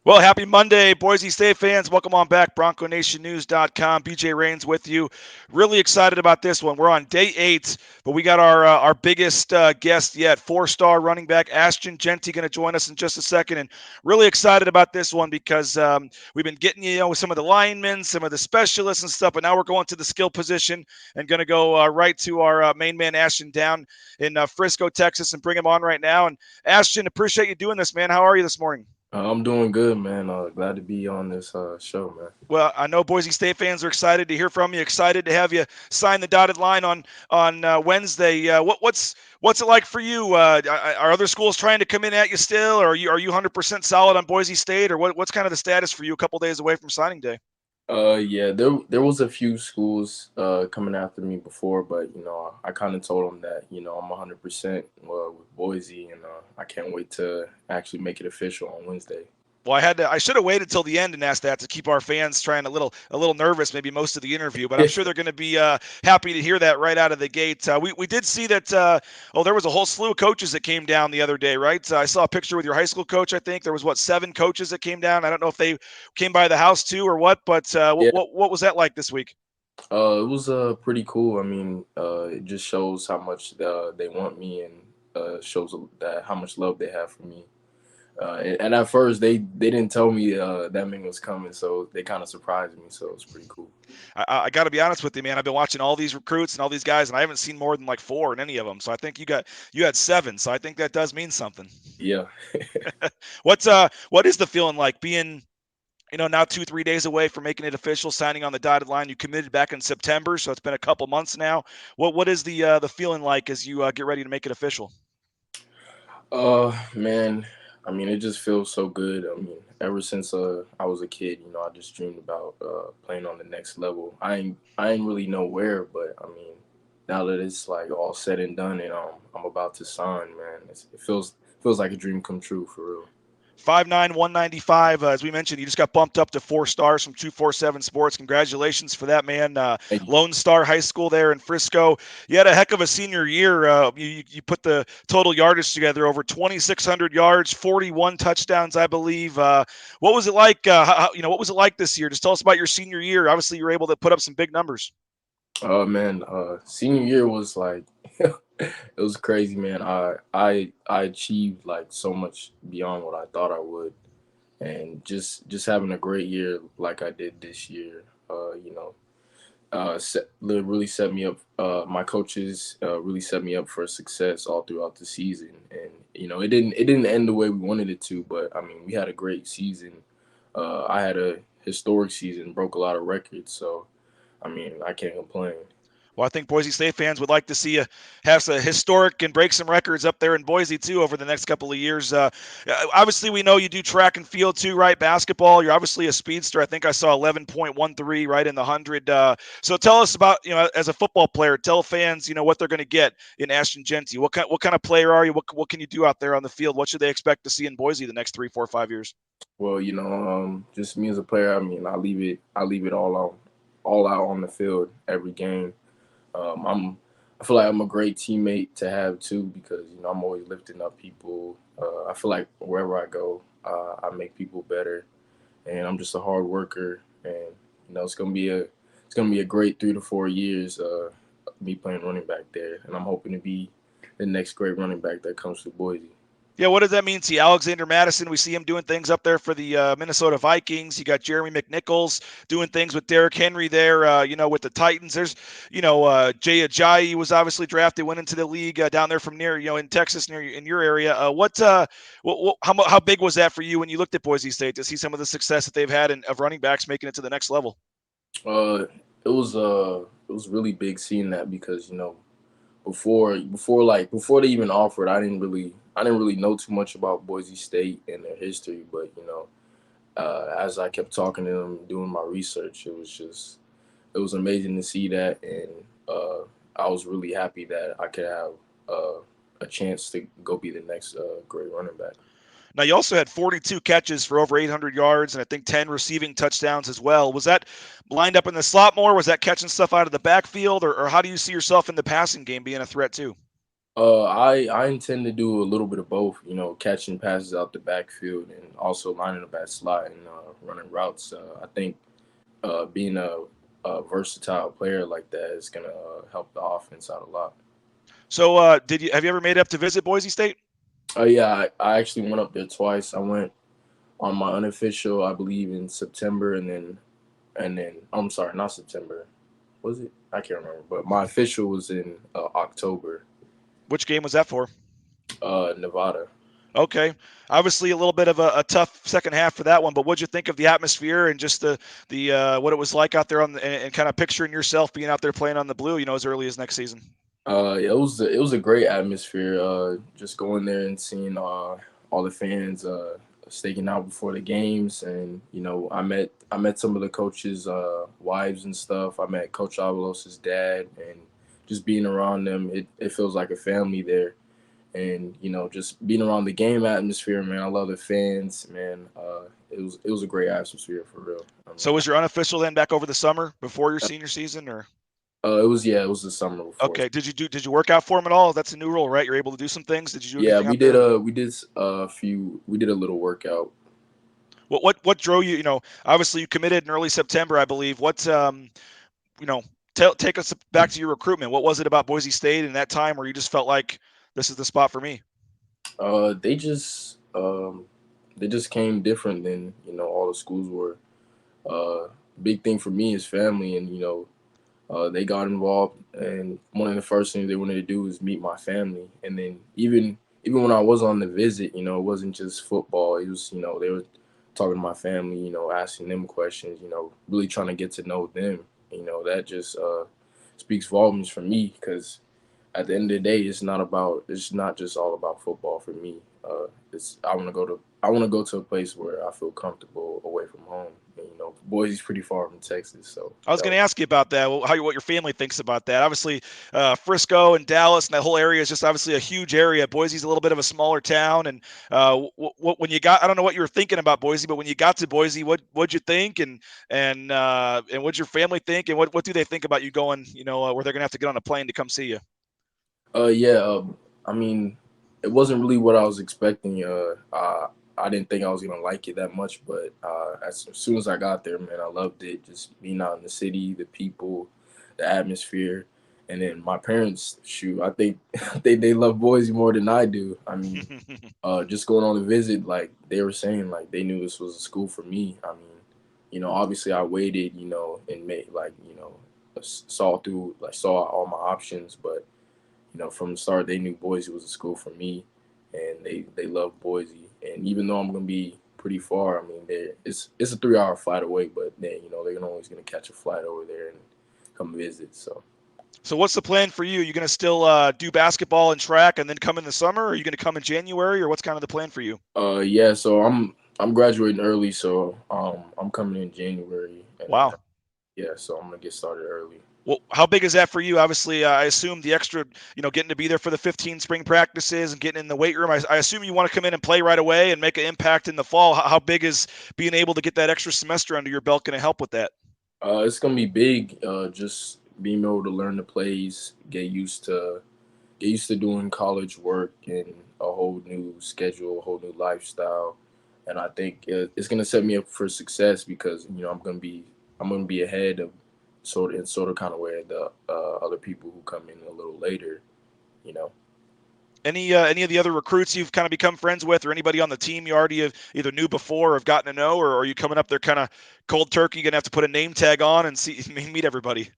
Well, happy Monday, Boise State fans. Welcome on back. BroncoNationNews.com. BJ Rains with you. Really excited about this one. We're on day 8, but we got our biggest guest yet, 4-star running back Ashton Jeanty, going to join us in just a second. And really excited about this one because we've been getting with some of the linemen, some of the specialists and stuff, but now we're going to the skill position and going to go right to our main man Ashton down in Frisco, Texas, and bring him on right now. And Ashton, appreciate you doing this, man. How are you this morning? I'm doing good, man. Glad to be on this show, man. Well, I know Boise State fans are excited to hear from you. Excited to have you sign the dotted line on Wednesday. What's it like for you? Are other schools trying to come in at you still, or are you 100% solid on Boise State, or what's kind of the status for you a couple days away from signing day? Yeah, there was a few schools coming after me before, but I kind of told them that I'm 100% with Boise, and I can't wait to actually make it official on Wednesday. Well, I should have waited till the end and asked that to keep our fans trying a little nervous, maybe most of the interview. But I'm sure they're going to be happy to hear that right out of the gate. We did see that. There was a whole slew of coaches that came down the other day, right? I saw a picture with your high school coach. I think there was 7 coaches that came down. I don't know if they came by the house too or what, but Yeah, what was that like this week? it was pretty cool. I mean, it just shows how much they want me, and shows that how much love they have for me. And at first they didn't tell me that man was coming, so they kind of surprised me. So it's pretty cool. I got to be honest with you, man. I've been watching all these recruits and all these guys, and I haven't seen more than like 4 in any of them. So I think you had 7. So I think that does mean something. Yeah. What is the feeling like being now 2-3 days away from making it official, signing on the dotted line? You committed back in September, so it's been a couple months now. What is the feeling like as you get ready to make it official? Man, I mean, it just feels so good. I mean, ever since I was a kid, I just dreamed about playing on the next level. I ain't really know where, but I mean, now that it's like all said and done, and I'm about to sign, man, it feels like a dream come true for real. 5'9", 195. As we mentioned, you just got bumped up to 4 stars from 247 Sports. Congratulations for that, man. Thank you. Lone Star High School there in Frisco. You had a heck of a senior year. You put the total yardage together, over 2,600 yards, 41 touchdowns, I believe. What was it like? What was it like this year? Just tell us about your senior year. Obviously, you were able to put up some big numbers. Man, senior year was like it was crazy, man. I achieved like so much beyond what I thought I would, and just having a great year like I did this year. Really set me up. My coaches really set me up for success all throughout the season, and it didn't end the way we wanted it to, but I mean we had a great season. I had a historic season, broke a lot of records, so I mean I can't complain. Well, I think Boise State fans would like to see you have some historic and break some records up there in Boise too over the next couple of years. Obviously, we know you do track and field too, right? Basketball. You're obviously a speedster. I think I saw 11.13 right in the 100. So tell us about as a football player. Tell fans what they're going to get in Ashton Jeanty. What kind of player are you? What can you do out there on the field? What should they expect to see in Boise the next 3, 4, 5 years? Well, just me as a player, I mean, I leave it all out on the field every game. I feel like I'm a great teammate to have too because I'm always lifting up people. I feel like wherever I go, I make people better, and I'm just a hard worker. And it's gonna be a great 3 to 4 years. Me playing running back there, and I'm hoping to be the next great running back that comes to Boise. Yeah, what does that mean to you? Alexander Madison, we see him doing things up there for the Minnesota Vikings. You got Jeremy McNichols doing things with Derrick Henry there, with the Titans. There's, Jay Ajayi was obviously drafted, went into the league down there from near, in Texas, near in your area. How big was that for you when you looked at Boise State to see some of the success that they've had of running backs making it to the next level? Uh, it was really big seeing that because before they even offered, I didn't really know too much about Boise State and their history, but as I kept talking to them, doing my research, it was amazing to see that, and I was really happy that I could have uh, a chance to go be the next great running back. Now, you also had 42 catches for over 800 yards and I think 10 receiving touchdowns as well. Was that lined up in the slot more? Was that catching stuff out of the backfield? Or how do you see yourself in the passing game being a threat too? I intend to do a little bit of both. You know, catching passes out the backfield and also lining up at slot and running routes. I think being a versatile player like that is gonna help the offense out a lot. So, have you ever made it up to visit Boise State? Oh yeah, I actually went up there twice. I went on my unofficial, I believe, in September, and then I'm sorry, not September. Was it? I can't remember. But my official was in October, Which game was that for? Nevada. Okay, obviously a little bit of a tough second half for that one, but what'd you think of the atmosphere and just the what it was like out there and kind of picturing yourself being out there playing on the blue, as early as next season? It was a great atmosphere. Just going there and seeing all the fans staking out before the games, and I met some of the coaches' wives and stuff. I met Coach Avalos's dad, and just being around them, it feels like a family there. And just being around the game atmosphere, man. I love the fans, man. It was a great atmosphere for real. I So mean, was your unofficial then back over the summer before your senior season, or it was the summer before. okay? Did you work out for him at all? That's a new role, right? You're able to do some things. Did you do Yeah, anything we out did there? a little workout. What drove you? Obviously you committed in early September, I believe. You know, take us back to your recruitment. What was it about Boise State in that time where you just felt like this is the spot for me? They just came different than all the schools were. Uh, Big thing for me is family, and they got involved, and one of the first things they wanted to do was meet my family. And then even when I was on the visit, it wasn't just football. It was they were talking to my family, asking them questions, really trying to get to know them. That just speaks volumes for me because at the end of the day, it's not just all about football for me. It's I want to go to a place where I feel comfortable away from home. And, Boise's pretty far from Texas, so I was that going was, to ask you about that. What your family thinks about that? Obviously, Frisco and Dallas and that whole area is just obviously a huge area. Boise's a little bit of a smaller town, and when you got, I don't know what you were thinking about Boise, but when you got to Boise, what'd you think, and what'd your family think, and what do they think about you going, where they're going to have to get on a plane to come see you? yeah. I mean, it wasn't really what I was expecting. I didn't think I was gonna like it that much, but as soon as I got there, man, I loved it. Just being out in the city, the people, the atmosphere, and then my parents. Shoot, I think I think they love Boise more than I do. I mean, just going on a visit, like they were saying, like they knew this was a school for me. I mean, obviously I waited, and made like, saw all my options, but from the start they knew Boise was a school for me, and they love Boise. And even though I'm gonna be pretty far, I mean, it's a 3 hour flight away, but then they're always gonna catch a flight over there and come visit. So. So what's the plan for you? You going to still do basketball and track, and then come in the summer, or are you going to come in January, or what's kind of the plan for you? Yeah, so I'm graduating early, so I'm coming in January, and then Wow. yeah, so I'm gonna get started early. Well, how big is that for you? Obviously, I assume the extra, getting to be there for the 15 spring practices and getting in the weight room. I assume you want to come in and play right away and make an impact in the fall. How big is being able to get that extra semester under your belt going to help with that? It's gonna be big. Just being able to learn the plays, get used to doing college work and a whole new schedule, a whole new lifestyle, and I think it's gonna set me up for success because I'm gonna be ahead of sort of kind of where the other people who come in a little later, you know. Any of the other recruits you've kind of become friends with, or anybody on the team you already have either knew before or have gotten to know, or are you coming up there kind of cold turkey, gonna have to put a name tag on and see meet everybody?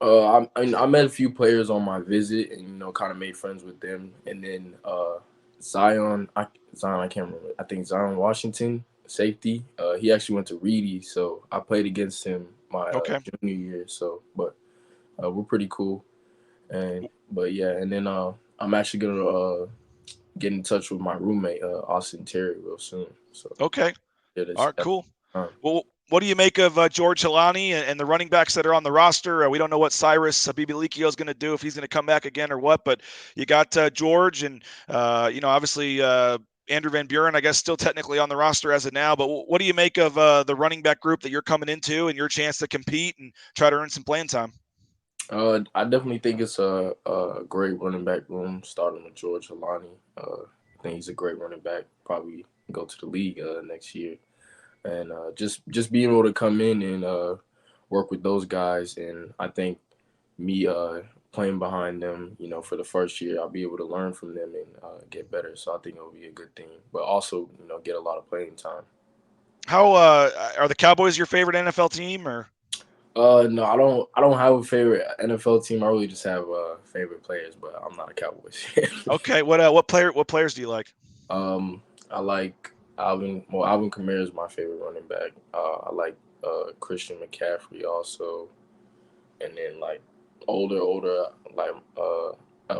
I met a few players on my visit, and kind of made friends with them. And then Zion, I can't remember. I think Zion Washington, safety. He actually went to Reedy, so I played against him my Okay. junior year. So, but we're pretty cool. And but yeah, and then I'm actually gonna get in touch with my roommate Austin Terry real soon. So Okay. yeah, All that's right. Cool. time. Well, what do you make of George Halani and the running backs that are on the roster? We don't know what Cyrus Bibilikio is going to do, if he's going to come back again or what, but you got George and, obviously Andrew Van Buren, I guess, still technically on the roster as of now. But what do you make of the running back group that you're coming into and your chance to compete and try to earn some playing time? I definitely think it's a great running back room starting with George Halani. I think he's a great running back. Probably go to the league next year, and just being able to come in and work with those guys, and I think me playing behind them, for the first year, I'll be able to learn from them and get better. So I think it'll be a good thing, but also get a lot of playing time. How are the Cowboys your favorite NFL team, or? No, I don't have a favorite NFL team. I really just have favorite players, but I'm not a Cowboys fan. Okay, what players do you like? I like Alvin. Well, Alvin Kamara is my favorite running back. I like Christian McCaffrey also, and then like older like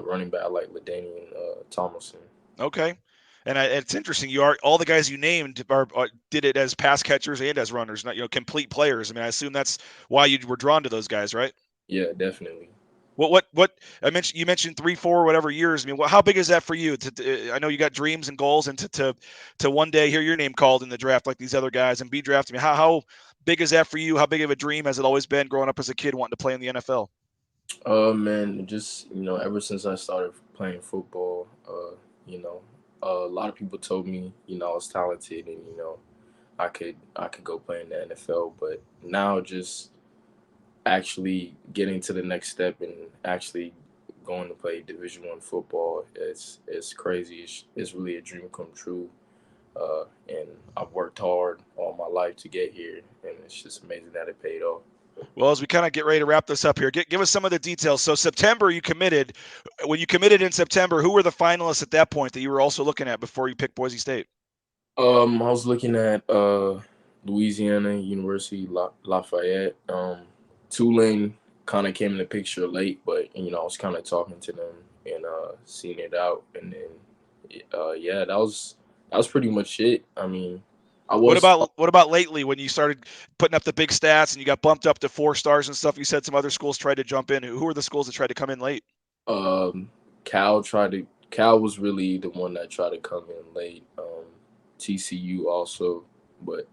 running back I like Ladainian Tomlinson. Okay. And it's interesting. You are all the guys you named are did it as pass catchers and as runners, not complete players. I mean, I assume that's why you were drawn to those guys, right? Yeah, definitely. What I mentioned, you mentioned 3, 4, whatever years. I mean, how big is that for you? I know you got dreams and goals, and to one day hear your name called in the draft like these other guys and be drafted. I mean, how big is that for you? How big of a dream has it always been growing up as a kid wanting to play in the NFL? Man, just ever since I started playing football, you know, a lot of people told me I was talented and I could go play in the NFL, but now just actually getting to the next step and actually going to play Division 1 football, it's crazy. It's really a dream come true. And I've worked hard all my life to get here, and it's just amazing that it paid off. Well, as we kind of get ready to wrap this up here, give us some of the details. So September, you committed. When you committed in September, who were the finalists at that point that you were also looking at before you picked Boise State? I was looking at Louisiana University Lafayette. Tulane kind of came in the picture late, but I was kind of talking to them and seeing it out, and then yeah, that was pretty much it. I mean, I What was about what about lately when you started putting up the big stats and you got bumped up to 4 stars and stuff? You said some other schools tried to jump in. Who were the schools that tried to come in late? um, Cal was really the one that tried to come in late. TCU also, but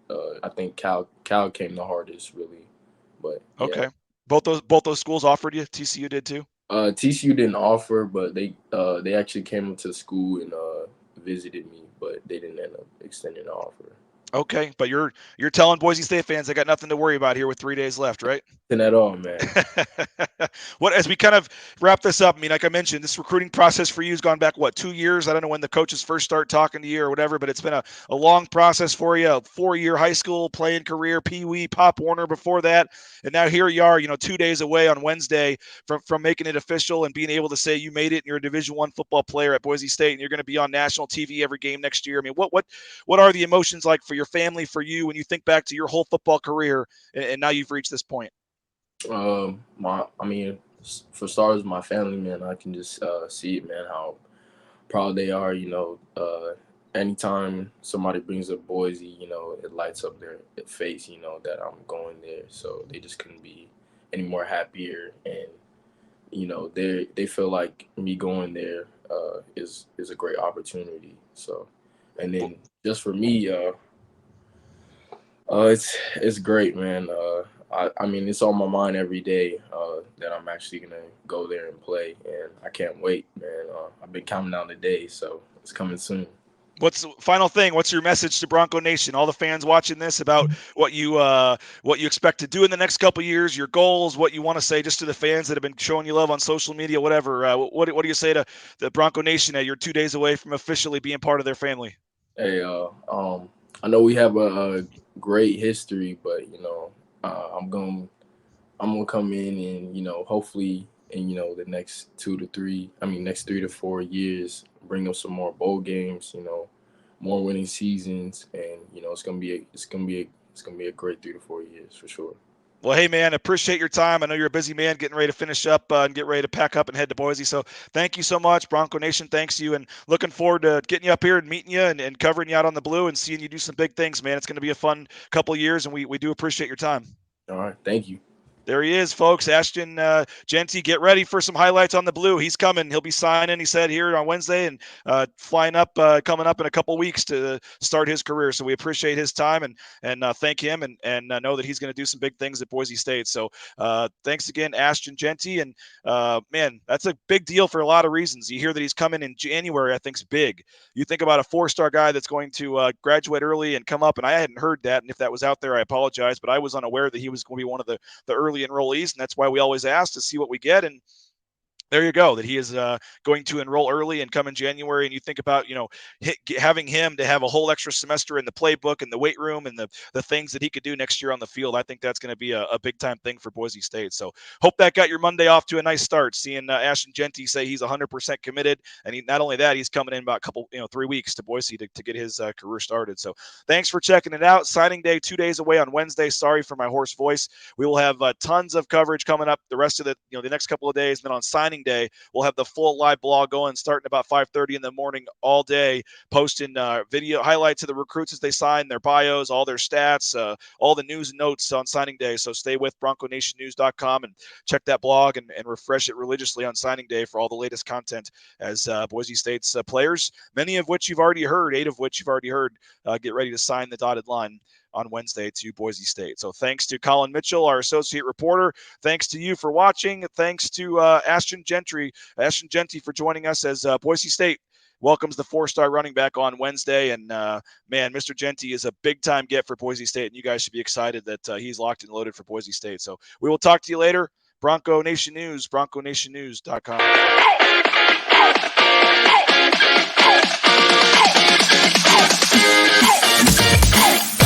I think Cal came the hardest really. But yeah, Okay, both those schools offered you. TCU did too. TCU didn't offer, but they actually came up to the school and visited me, but they didn't end up extending the offer. Okay, but you're telling Boise State fans they got nothing to worry about here with 3 days left, right? And at all, man. What as we kind of wrap this up, I mean, like I mentioned, this recruiting process for you has gone back what 2 years? I don't know when the coaches first start talking to you or whatever, but it's been a long process for you. A 4 year high school playing career, Pee Wee, Pop Warner before that, and now here you are, 2 days away on Wednesday from making it official and being able to say you made it and you're a Division 1 football player at Boise State and you're going to be on national TV every game next year. I mean, what are the emotions like for your family, for you, when you think back to your whole football career and now you've reached this point? I mean, for starters, my family, man, I can just see it, man, how proud they are. Anytime somebody brings up Boise, it lights up their face. That I'm going there, so they just couldn't be any more happier. And they feel like me going there is a great opportunity. So, and then just for me, it's great, man. I mean, it's on my mind every day that I'm actually gonna go there and play, and I can't wait, man. I've been counting down the days, so it's coming soon. What's the final thing? What's your message to Bronco Nation? All the fans watching this about what you expect to do in the next couple of years, your goals, what you want to say just to the fans that have been showing you love on social media, whatever. What do you say to the Bronco Nation that you're 2 days away from officially being part of their family? Hey, I know we have a great history, but I'm gonna come in and hopefully in the next 3 to 4 years, bring up some more bowl games, more winning seasons, and it's gonna be a great 3 to 4 years for sure. Well, hey, man, appreciate your time. I know you're a busy man getting ready to finish up and get ready to pack up and head to Boise. So thank you so much. Bronco Nation thanks you. And looking forward to getting you up here and meeting you and covering you out on the blue and seeing you do some big things, man. It's going to be a fun couple of years, and we do appreciate your time. All right, thank you. There he is, folks. Ashton Jeanty, get ready for some highlights on the blue. He's coming. He'll be signing, he said, here on Wednesday and flying up, coming up in a couple weeks to start his career. So we appreciate his time and thank him and know that he's going to do some big things at Boise State. So thanks again, Ashton Jeanty. And man, that's a big deal for a lot of reasons. You hear that he's coming in January, I think is big. You think about a four-star guy that's going to graduate early and come up, and I hadn't heard that. And if that was out there, I apologize, but I was unaware that he was going to be one of the early enrollees, and that's why we always ask to see what we get. And there you go, that he is going to enroll early and come in January. And you think about, having him to have a whole extra semester in the playbook and the weight room and the things that he could do next year on the field. I think that's going to be a big time thing for Boise State. So hope that got your Monday off to a nice start, seeing Ashton Jeanty say he's 100% committed. And not only that, he's coming in about a couple, 3 weeks to Boise to get his career started. So thanks for checking it out. Signing day 2 days away on Wednesday. Sorry for my hoarse voice. We will have tons of coverage coming up the rest of the next couple of days. Then on signing day, we'll have the full live blog going starting about 5:30 in the morning all day, posting video highlights of the recruits as they sign, their bios, all their stats, all the news and notes on signing day. So stay with BroncoNationNews.com and check that blog and refresh it religiously on signing day for all the latest content as Boise State's players, many of which you've already heard, 8 of which you've already heard, get ready to sign the dotted line on Wednesday to Boise State. So thanks to Colin Mitchell, our associate reporter. Thanks to you for watching. Thanks to Ashton Jeanty for joining us as Boise State welcomes the 4-star running back on Wednesday. And man, Mr. Jeanty is a big time get for Boise State, and you guys should be excited that he's locked and loaded for Boise State. So we will talk to you later. Bronco Nation News, BroncoNationNews.com.